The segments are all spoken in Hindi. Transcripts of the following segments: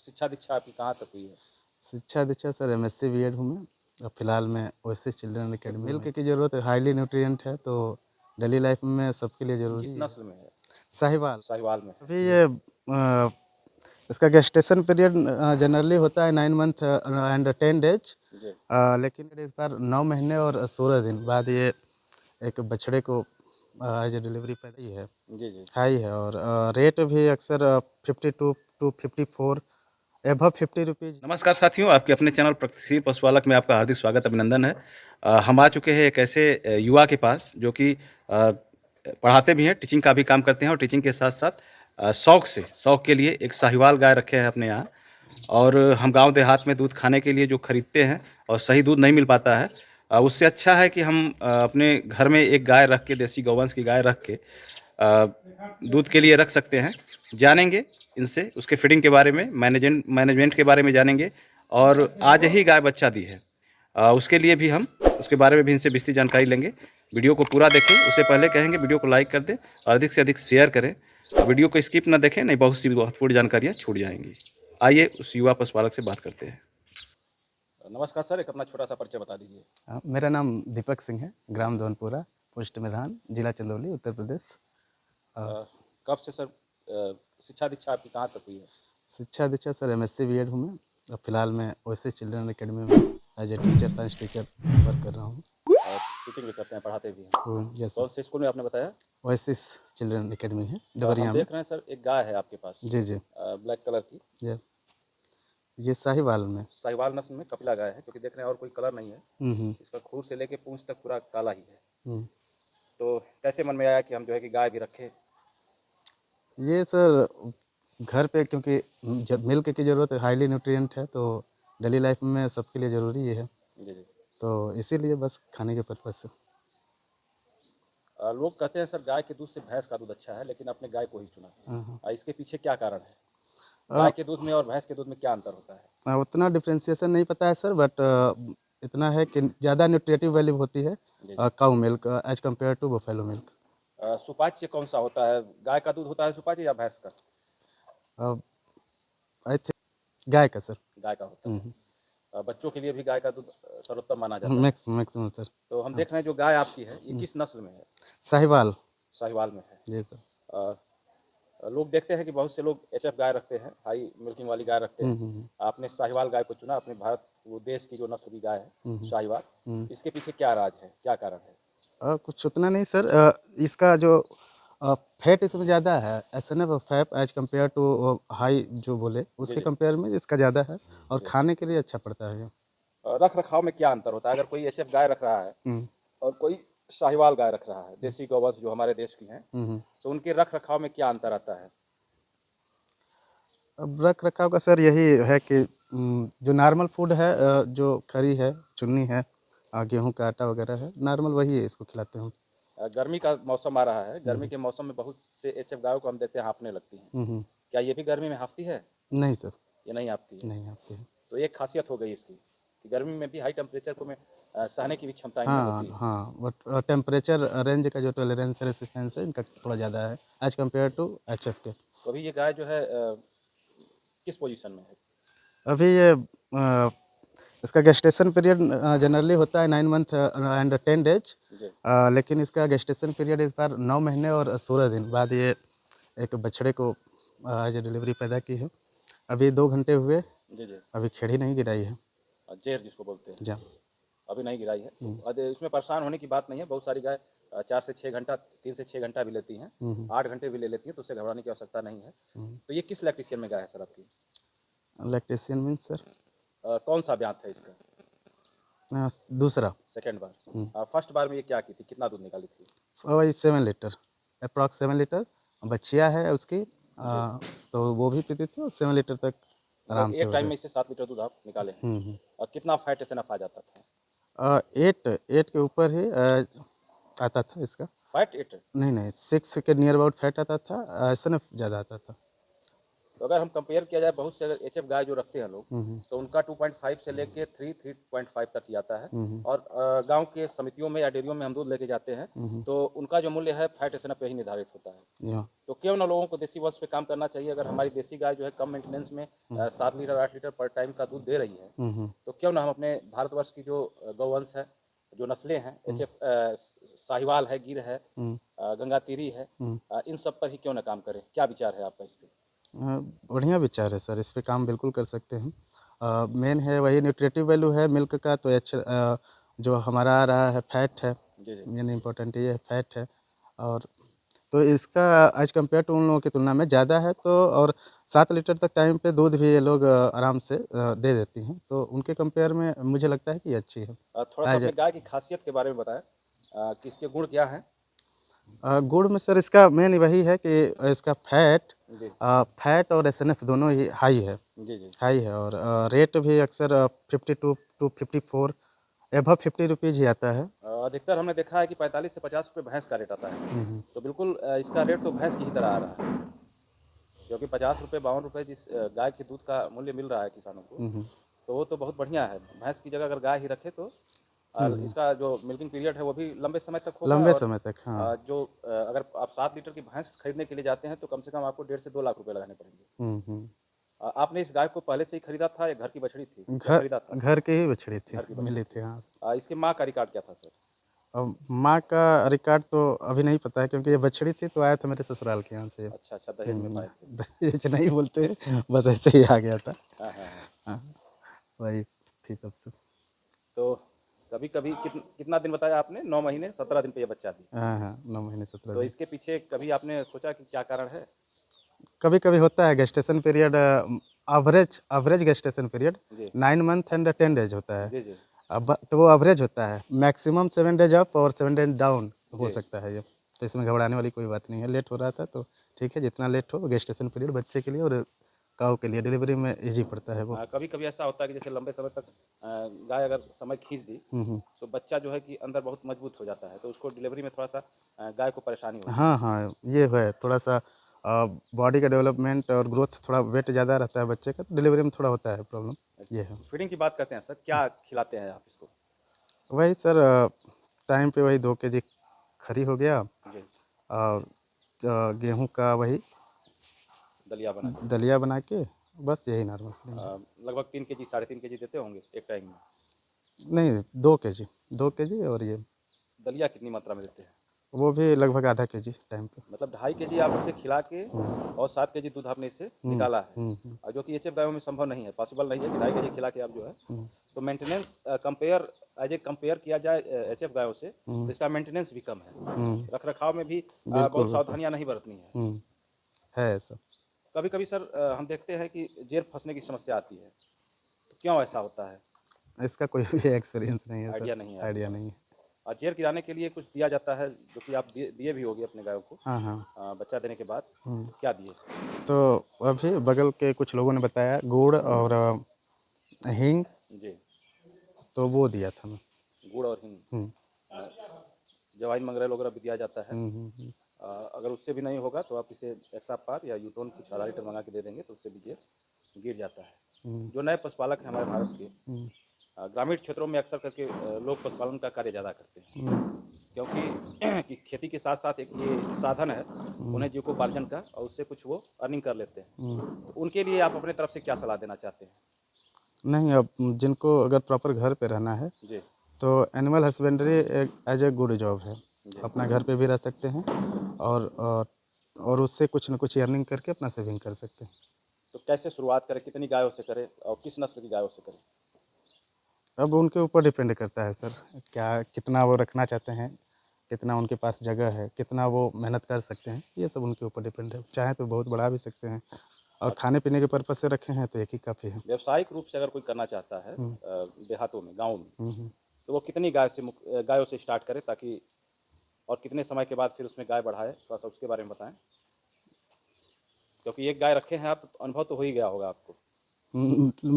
शिक्षा दीक्षा आपकी कहाँ तक हुई है? शिक्षा दीक्षा सर एमएससी बीएड हूँ मैं। अब फिलहाल मैं ओएसिस चिल्ड्रन एकेडमी मिल्क की ज़रूरत है, हाईली न्यूट्रिएंट है तो डेली लाइफ में सबके लिए ज़रूरी किस है। नस्ल में है? साहिवाल। साहिवाल में है। अभी ये इसका गेस्टेशन पीरियड जनरली होता है 9 मंथ एंड 10 डेज, जी, लेकिन इस बार 9 महीने और 16 दिन बाद ये एक बछड़े को एज ए डिलीवरी पैदा ही है, जी, जी। हाई है। और रेट भी अक्सर 52 टू 54 एबव 50 रुपीज़। नमस्कार साथियों, आपके अपने चैनल प्रगतिशील पशुपालक में आपका हार्दिक स्वागत अभिनंदन है। हम आ चुके हैं एक ऐसे युवा के पास जो कि पढ़ाते भी हैं, टीचिंग का भी काम करते हैं और टीचिंग के साथ-साथ शौक के लिए एक साहिवाल गाय रखे हैं अपने यहाँ। और हम गाँव देहात में दूध खाने के लिए जो खरीदते हैं और सही दूध नहीं मिल पाता है, उससे अच्छा है कि हम अपने घर में एक गाय रख के, देसी गौवंश की गाय रख के दूध के लिए रख सकते हैं। जानेंगे इनसे उसके फीडिंग के बारे में, मैनेजमेंट के बारे में जानेंगे और आज ही गाय बच्चा दी है। उसके लिए भी हम उसके बारे में भी इनसे विस्तृत जानकारी लेंगे। वीडियो को पूरा देखें, उससे पहले कहेंगे वीडियो को लाइक कर दें और अधिक से अधिक शेयर करें। वीडियो को स्किप ना देखें, नहीं बहुत सी महत्वपूर्ण जानकारियाँ छूट जाएँगी। आइए उस युवा पशुपालक से बात करते हैं। नमस्कार सर, एक अपना छोटा-सा परिचय बता दीजिए। मेरा नाम दीपक सिंह है, ग्राम धौनपुरा, पोस्ट मैदान, जिला चंदौली, उत्तर प्रदेश। कब से सर शिक्षा दीक्षा आपकी कहाँ तक हुई है? शिक्षा दीक्षा सर एमएससी बीएड हूँ मैं। अब फिलहाल मैं ओएसिस चिल्ड्रन एकेडमी में as a teacher, science teacher work कर रहा हूँ। और टीचिंग भी करते हैं, पढ़ाते भी हैं। यस कौन सर। से स्कूल में आपने बताया? ओएसिस चिल्ड्रन एकेडमी है हम डबरिया में। देख रहे हैं सर एक गाय है आपके पास, जी जी। ब्लैक कलर की। ये साहिवाल में। साहिवाल नस्ल में कपिला गाय है, क्योंकि देख रहे हैं और कोई कलर नहीं है। इसका खूर से लेके पूंछ तक पूरा काला ही है। तो कैसे मन में आया कि हम जो है कि गाय भी रखें? ये सर घर पे, क्योंकि जब मिल्क की ज़रूरत है, हाईली न्यूट्रिएंट है तो डेली लाइफ में सबके लिए ज़रूरी है। जी, जी। तो इसीलिए बस खाने के पर्पज़ से। लोग कहते हैं सर गाय के दूध से भैंस का दूध अच्छा है, लेकिन आपने गाय को ही चुना। इसके पीछे क्या कारण है? गाय के दूध में और भैंस के दूध में क्या अंतर होता है? उतना डिफ्रेंशिएशन नहीं पता है सर, बट इतना है कि ज़्यादा न्यूट्रिटिव वैल्यू होती है cow milk as compare to buffalo milk. सुपाच्य कौन सा होता है? गाय का दूध होता है सुपाच्य या भैंस का? आई थिंक गाय का सर। गाय का होता है। बच्चों के लिए भी गाय का दूध सर्वोत्तम माना जाता है। Maximum sir. तो हम देख रहे हैं जो गाय आपकी है, ये किस नस्ल में है? साहिवाल। साहिवाल में है। जी सर। लोग देखते हैं कि बहुत से लोग एचएफ गाय रखते हैं, हाई मिल्किंग वाली गाय रखते हैं। आपने साहिवाल गाय को चुना, अपने भारत वो देश की जो नस्ल की गाय है साहिवाल। इसके पीछे क्या राज है, क्या कारण है? कुछ उतना नहीं सर। इसका जो फैट इसमें ज़्यादा है, SNF fat as compare to high जो बोले उसके कंपेयर में इसका ज़्यादा है और खाने के लिए अच्छा पड़ता है। रख रखाव में क्या अंतर होता है? अगर कोई एचएफ गाय रख रहा है और कोई साहिवाल गाय रख रहा है, देसी गौवंश जो हमारे देश की हैं, तो उनके रख रखाव में क्या अंतर आता है? अब रख रखाव का सर यही है कि जो नॉर्मल फूड है, जो खरी है, चुन्नी है, गेहूं का आटा वगैरह है, नॉर्मल वही है, इसको खिलाते हैं। गर्मी का मौसम आ रहा है, गर्मी के मौसम में बहुत से एचएफ गायों को हम देखते हैं हाँफने लगती हैं। क्या ये भी गर्मी में हाँफती है? नहीं सर, ये नहीं हाँफती है। नहीं हाँफती है। तो एक खासियत हो गई इसकी कि गर्मी में भी हाई टेम्परेचर को में सहने की भी क्षमता इनमें हाँ होती है। हाँ, बट टेम्परेचर रेंज का जो टॉलरेंस रेसिस्टेंस है इनका थोड़ा ज़्यादा है एज कम्पेयर टू एचएफ के। तो अभी ये गाय जो है किस पोजीशन में है? अभी ये इसका गेस्टेशन पीरियड जनरली होता है 9 मंथ एंड 10 डेज, लेकिन इसका गेस्टेशन पीरियड इस बार 9 महीने और 16 दिन बाद ये एक बछड़े को एज ए डिलीवरी पैदा की है। अभी 2 घंटे हुए। जी, जी। अभी खेड़ी नहीं गिराई है। जेर जिसको बोलते हैं। जी। अभी नहीं गिराई है। तो इसमें परेशान होने की बात नहीं है। बहुत सारी गाय 4 से 6 घंटा, 3 से 6 घंटा भी लेती हैं, 8 घंटे भी ले लेती हैं, तो उससे घबराने की आवश्यकता नहीं है। तो ये किस लैक्टेशियन में गाय है सर आपकी? लैक्टेशियन मीन्स सर कौन सा ब्यात है इसका? दूसरा। सेकेंड बार। फर्स्ट बार में ये क्या की थी, कितना दूध निकाली थी? वही 7 लीटर, अप्रॉक्स 7 लीटर। बच्चिया है उसकी, तो वो भी पीती थी और 7 लीटर तक आराम से एक टाइम में इससे 7 लीटर दूध आप निकाले हैं। और कितना फैट एसएनएफ आ जाता था? 8 के ऊपर ही आता था इसका फैट 8? नहीं 6 के नियर अबाउट फैट आता था, एसएनएफ ज़्यादा आता था। तो अगर हम कंपेयर किया जाए बहुत से अगर एचएफ गाय जो रखते हैं लोग, हम्म, तो उनका 2.5 से लेके 3.5 तक ही आता है। हम्म, और गांव के समितियों में या डेयरियों में हम दूध लेके जाते हैं, तो उनका जो मूल्य है फैट एसएनएफ पे ही निर्धारित होता है। या तो क्यों ना लोगों को देसी वंश पे काम करना चाहिए। अगर हमारी देसी गाय जो है कम मेंटेनेंस में 7 लीटर 8 लीटर पर टाइम का दूध दे रही है, तो क्यों ना हम अपने भारतवर्ष की जो गौवंश है, जो नस्लें हैं, एचएफ साहिवाल है, गिर है, गंगातीरी है, इन सब पर ही क्यों ना काम करें। क्या विचार है आपका इस पे? बढ़िया विचार है सर, इस पे काम बिल्कुल कर सकते हैं। मेन है वही न्यूट्रिटिव वैल्यू है मिल्क का, तो जो हमारा आ रहा है फैट है, जी जी। मेन इम्पोर्टेंट ये है फैट है। और तो इसका एज़ कम्पेयर टू उन लोगों की तुलना में ज़्यादा है, तो और 7 लीटर तक टाइम पे दूध भी ये लोग आराम से दे देती हैं, तो उनके कंपेयर में मुझे लगता है कि ये अच्छी है। थोड़ा सा एज अपने गाय की खासियत के बारे में बताएं, कि इसके गुण क्या हैं। गुड़ में सर इसका मेन वही है कि इसका जी फैट और एसएनएफ दोनों ही जी जी। हाई है। और रेट भी अक्सर 52 टू 54 एबव 50 रुपीज़ ही आता है। अधिकतर हमने देखा है कि 45 से 50 रुपये भैंस का रेट आता है। तो बिल्कुल इसका रेट तो भैंस की ही तरह आ रहा है, क्योंकि 50 रुपये 52 रुपये जिस गाय के दूध का मूल्य मिल रहा है किसानों को, हम्म, तो वो तो बहुत बढ़िया है। भैंस की जगह अगर गाय ही रखे तो इसका जो मिल्किंग पीरियड है वो भी लंबे समय तक होगा। लंबे और समय तक, हाँ। अगर आप 7 लीटर की भैंस खरीदने के लिए जाते हैं तो कम से कम आपको 1.5 से 2 लाख रुपए लगाने पड़ेंगे। हम्म। आपने इस गाय को पहले से ही खरीदा था या घर की बछड़ी थी या घर खरीदा था? घर की ही बछड़ी थी, घर की बछड़ी मिली थी। थी, हाँ। इसके माँ का रिकॉर्ड क्या था सर? अब माँ का रिकॉर्ड तो अभी नहीं पता है, क्योंकि ये बछड़ी थी तो आया था मेरे ससुराल के यहाँ से। अच्छा अच्छा, दहेज में पाए थे। दहेज नहीं बोलते, बस ऐसे ही आ गया था। हाँ हाँ हाँ। हाँ, वही थी तब से। तो कभी कभी कितना दिन बताया आपने? 9 महीने 17 दिन पे ये बच्चा दी। हाँ हाँ, 9 महीने 17 तो दिन इसके पीछे कभी आपने सोचा कि क्या कारण है? कभी कभी होता है gestation period, average gestation period जी 9 मंथ एंड 10 डेज होता है। जी जी अब तो वो एवरेज होता है, मैक्सिमम 7 डेज अप और 7 डेज डाउन हो जी। सकता है ये। तो इसमें घबराने वाली कोई बात नहीं है। लेट हो रहा था तो ठीक है, जितना लेट हो गेस्टेशन पीरियड बच्चे के लिए और काऊ के लिए डिलीवरी में इजी पड़ता है वो। कभी कभी ऐसा होता है कि जैसे लंबे समय तक गाय अगर समय खींच दी, हम्म। तो बच्चा जो है कि अंदर बहुत मजबूत हो जाता है, तो उसको डिलीवरी में थोड़ा सा गाय को परेशानी होती है। हाँ हाँ, ये है थोड़ा सा बॉडी का डेवलपमेंट और ग्रोथ, थोड़ा वेट ज़्यादा रहता है बच्चे का, तो डिलीवरी में थोड़ा होता है प्रॉब्लम। ये है फीडिंग की बात करते हैं सर, क्या खिलाते हैं आप इसको? वही सर, टाइम पे वही 2 kg खरी हो गया, जी। और गेहूं का वही दलिया बना के दलिया बना के, बस यही नॉर्मल। लगभग 3 kg 3.5 kg देते होंगे एक टाइम में। नहीं, 2 kg और ये दलिया कितनी मात्रा में देते हैं? वो भी लगभग आधा kg टाइम पे। मतलब 2.5 kg आप इसे खिला के और 7 kg दूध आपने इससे निकाला है, और जो कि एचएफ गायों में संभव नहीं है, पॉसिबल नहीं है कि 2.5 kg खिला के आप जो है। तो मेंटेनेंस कंपेयर किया जाए एचएफ गायों से, तो इसका मेंटेनेंस भी कम है। रख रखाव में भी बिल्कुल बहुत बिल्कुल। सावधानियां नहीं बरतनी है। है ऐसा। कभी कभी सर हम देखते हैं कि जेर फंसने की समस्या आती है, तो क्यों ऐसा होता है? इसका कोई भी एक्सपीरियंस नहीं है सर, आइडिया नहीं है आपके आइडिया पास? नहीं है। और जेर गिराने के लिए कुछ दिया जाता है, जो कि आप दिए भी होगे अपने गायों को हाँ हाँ। बच्चा देने के बाद। तो क्या दिए? तो अभी बगल के कुछ लोगों ने बताया गुड़ और हींग, जी। तो वो दिया था मैं। गुड़ और हींग, हम्म, अ, जवाइन मंगरेल वगैरह भी दिया जाता है। हम्म। अगर उससे भी नहीं होगा तो आप इसे एक्सापार या यूटोन कुछ आधा लीटर मंगा के दे देंगे, तो उससे भी जेर गिर जाता है। जो नए पशुपालक हैं हमारे भारत के, ग्रामीण क्षेत्रों में अक्सर करके लोग पशुपालन का कार्य ज़्यादा करते हैं, क्योंकि कि खेती के साथ साथ एक ये साधन है उन्हें जीविकोपार्जन का, और उससे कुछ वो अर्निंग कर लेते हैं। तो उनके लिए आप अपने तरफ से क्या सलाह देना चाहते हैं? नहीं, अब जिनको अगर प्रॉपर घर पे रहना है, जी तो एनिमल हस्बेंड्री एक एज ए गुड जॉब है। जी। अपना घर पे भी रह सकते हैं, और उससे कुछ न कुछ अर्निंग करके अपना सेविंग कर सकते हैं। तो कैसे शुरुआत करें, कितनी गायों से करें और किस नस्ल की गायों से करें? अब उनके ऊपर डिपेंड करता है सर, क्या कितना वो रखना चाहते हैं, कितना उनके पास जगह है, कितना वो मेहनत कर सकते हैं, ये सब उनके ऊपर डिपेंड है। चाहे तो बहुत बढ़ा भी सकते हैं, और खाने पीने के पर्पज़ से रखे हैं तो एक ही काफ़ी है। व्यावसायिक रूप से अगर कोई करना चाहता है देहातों में, गाँव में, हम्म। तो वो कितनी गायों से स्टार्ट करे, ताकि और कितने समय के बाद फिर उसमें गाय बढ़ाए, थोड़ा सा उसके बारे में बताएं। क्योंकि एक गाय रखे हैं आप, तो अनुभव तो हो ही गया होगा आपको।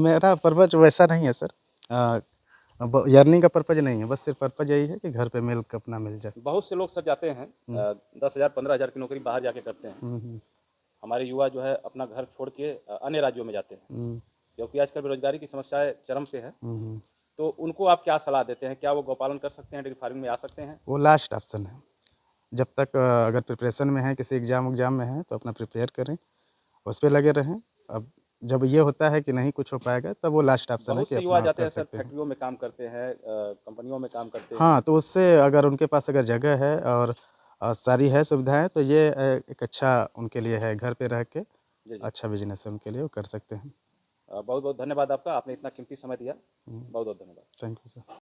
मेरा पर्पज़ वैसा नहीं है सर। अब अर्निंग का पर्पज़ नहीं है, बस सिर्फ पर्पज़ यही है कि घर पे मिल्क अपना मिल जाए। बहुत से लोग सर जाते हैं 10,000 15,000 की नौकरी बाहर जाके करते हैं, हमारे युवा जो है अपना घर छोड़ के अन्य राज्यों में जाते हैं, हम्म, क्योंकि आजकल बेरोजगारी की समस्याएं चरम पे है। हम्म। तो उनको आप क्या सलाह देते हैं? क्या वो गौपालन कर सकते हैं, डेयरी फार्मिंग में आ सकते हैं? वो लास्ट ऑप्शन है। जब तक अगर प्रिपरेशन में हैं, किसी एग्ज़ाम में हैं, तो अपना प्रिपेयर करें, उस पे लगे रहें। अब जब ये होता है कि नहीं कुछ हो पाएगा, तब वो लास्ट ऑप्शन है बहुत कि से युवा अपना जाते कर हैं सर, सकते हैं। फैक्ट्रियों में काम करते हैं, कंपनियों में काम करते हाँ, हैं। तो उससे अगर उनके पास अगर जगह है और सारी है सुविधाएँ, तो ये एक अच्छा उनके लिए है, घर पे रह के जी, जी। अच्छा बिज़नेस है उनके लिए, वो कर सकते हैं। बहुत-बहुत धन्यवाद आपका, आपने इतना कीमती समय दिया। बहुत-बहुत धन्यवाद। Thank you sir.